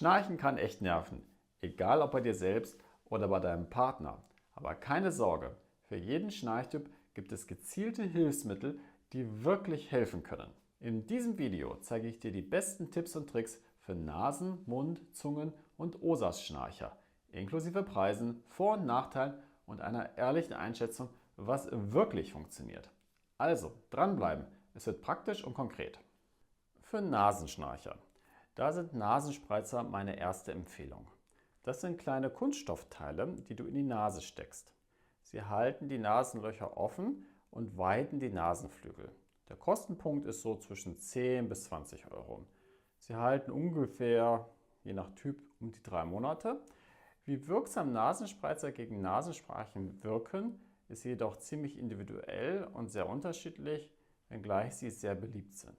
Schnarchen kann echt nerven, egal ob bei dir selbst oder bei deinem Partner. Aber keine Sorge, für jeden Schnarchtyp gibt es gezielte Hilfsmittel, die wirklich helfen können. In diesem Video zeige ich dir die besten Tipps und Tricks für Nasen-, Mund-, Zungen- und OSAS-Schnarcher, inklusive Preisen, Vor- und Nachteilen und einer ehrlichen Einschätzung, was wirklich funktioniert. Also dranbleiben, es wird praktisch und konkret. Für Nasenschnarcher. Da sind Nasenspreizer meine erste Empfehlung. Das sind kleine Kunststoffteile, die du in die Nase steckst. Sie halten die Nasenlöcher offen und weiten die Nasenflügel. Der Kostenpunkt ist so zwischen 10 bis 20 Euro. Sie halten ungefähr, je nach Typ, um die 3 Monate. Wie wirksam Nasenspreizer gegen Nasenschnarchen wirken, ist jedoch ziemlich individuell und sehr unterschiedlich, wenngleich sie sehr beliebt sind.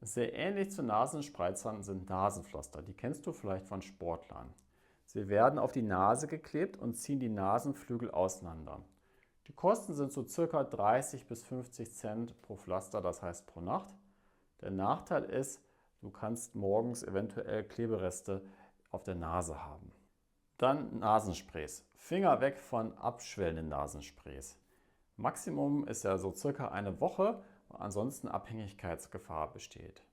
Sehr ähnlich zu Nasenspreizern sind Nasenpflaster, die kennst du vielleicht von Sportlern. Sie werden auf die Nase geklebt und ziehen die Nasenflügel auseinander. Die Kosten sind so ca. 30 bis 50 Cent pro Pflaster, das heißt pro Nacht. Der Nachteil ist, du kannst morgens eventuell Klebereste auf der Nase haben. Dann Nasensprays. Finger weg von abschwellenden Nasensprays. Maximum ist ja so circa eine Woche, ansonsten Abhängigkeitsgefahr besteht.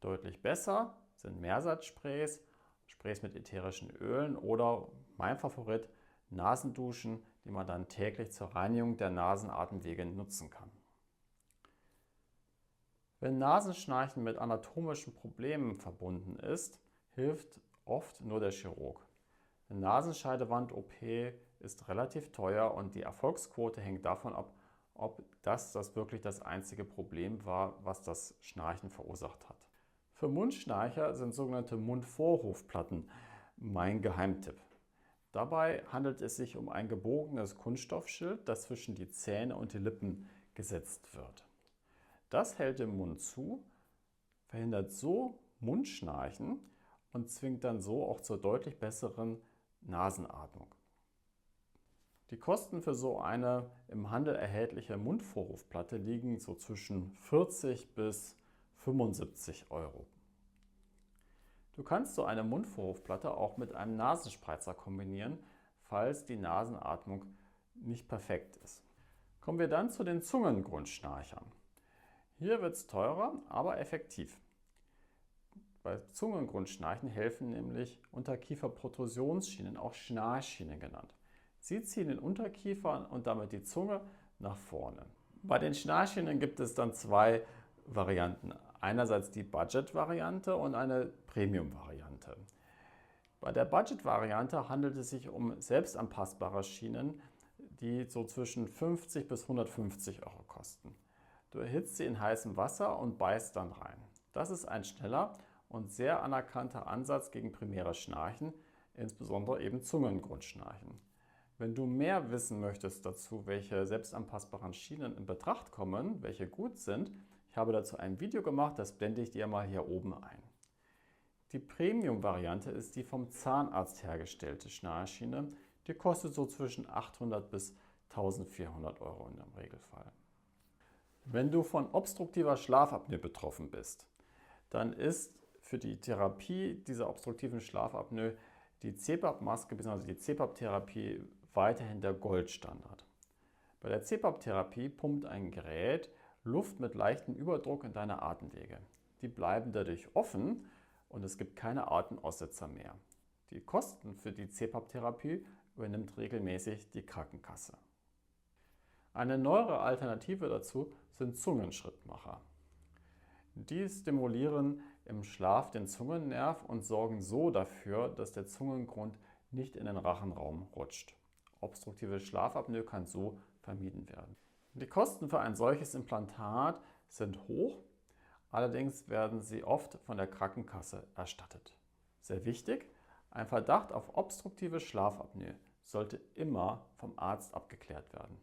Deutlich besser sind Mehrsatzsprays, Sprays mit ätherischen Ölen oder mein Favorit Nasenduschen, die man dann täglich zur Reinigung der Nasenatemwege nutzen kann. Wenn Nasenschnarchen mit anatomischen Problemen verbunden ist, hilft oft nur der Chirurg. Eine Nasenscheidewand-OP ist relativ teuer und die Erfolgsquote hängt davon ab, ob das wirklich das einzige Problem war, was das Schnarchen verursacht hat. Für Mundschnarcher sind sogenannte Mundvorhofplatten mein Geheimtipp. Dabei handelt es sich um ein gebogenes Kunststoffschild, das zwischen die Zähne und die Lippen gesetzt wird. Das hält den Mund zu, verhindert so Mundschnarchen und zwingt dann so auch zur deutlich besseren Nasenatmung. Die Kosten für so eine im Handel erhältliche Mundvorhofplatte liegen so zwischen 40 bis 75 Euro. Du kannst so eine Mundvorhofplatte auch mit einem Nasenspreizer kombinieren, falls die Nasenatmung nicht perfekt ist. Kommen wir dann zu den Zungengrundschnarchern. Hier wird es teurer, aber effektiv. Bei Zungengrundschnarchen helfen nämlich Unterkieferprotrusionsschienen, auch Schnarchschienen genannt. Sie ziehen den Unterkiefer und damit die Zunge nach vorne. Bei den Schnarchschienen gibt es dann zwei Varianten. Einerseits die Budget-Variante und eine Premium-Variante. Bei der Budget-Variante handelt es sich um selbstanpassbare Schienen, die so zwischen 50 bis 150 Euro kosten. Du erhitzt sie in heißem Wasser und beißt dann rein. Das ist ein schneller und sehr anerkannter Ansatz gegen primäres Schnarchen, insbesondere eben Zungengrundschnarchen. Wenn du mehr wissen möchtest dazu, welche selbstanpassbaren Schienen in Betracht kommen, welche gut sind, ich habe dazu ein Video gemacht, das blende ich dir mal hier oben ein. Die Premium-Variante ist die vom Zahnarzt hergestellte Schnarchschiene. Die kostet so zwischen 800 bis 1400 Euro im Regelfall. Wenn du von obstruktiver Schlafapnoe betroffen bist, dann ist für die Therapie dieser obstruktiven Schlafapnoe die CPAP-Maske bzw. die CPAP-Therapie weiterhin der Goldstandard. Bei der CPAP-Therapie pumpt ein Gerät Luft mit leichtem Überdruck in deine Atemwege. Die bleiben dadurch offen und es gibt keine Atemaussetzer mehr. Die Kosten für die CPAP-Therapie übernimmt regelmäßig die Krankenkasse. Eine neuere Alternative dazu sind Zungenschrittmacher. Die stimulieren im Schlaf den Zungennerv und sorgen so dafür, dass der Zungengrund nicht in den Rachenraum rutscht. Obstruktive Schlafapnoe kann so vermieden werden. Die Kosten für ein solches Implantat sind hoch, allerdings werden sie oft von der Krankenkasse erstattet. Sehr wichtig, ein Verdacht auf obstruktive Schlafapnoe sollte immer vom Arzt abgeklärt werden.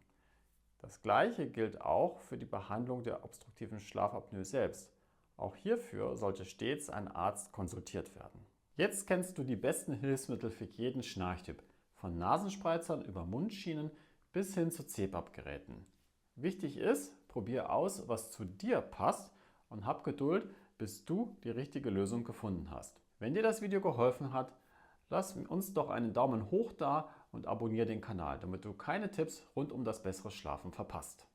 Das Gleiche gilt auch für die Behandlung der obstruktiven Schlafapnoe selbst. Auch hierfür sollte stets ein Arzt konsultiert werden. Jetzt kennst du die besten Hilfsmittel für jeden Schnarchtyp, von Nasenspreizern über Mundschienen bis hin zu CPAP-Geräten. Wichtig ist, probier aus, was zu dir passt und hab Geduld, bis du die richtige Lösung gefunden hast. Wenn dir das Video geholfen hat, lass uns doch einen Daumen hoch da und abonniere den Kanal, damit du keine Tipps rund um das bessere Schlafen verpasst.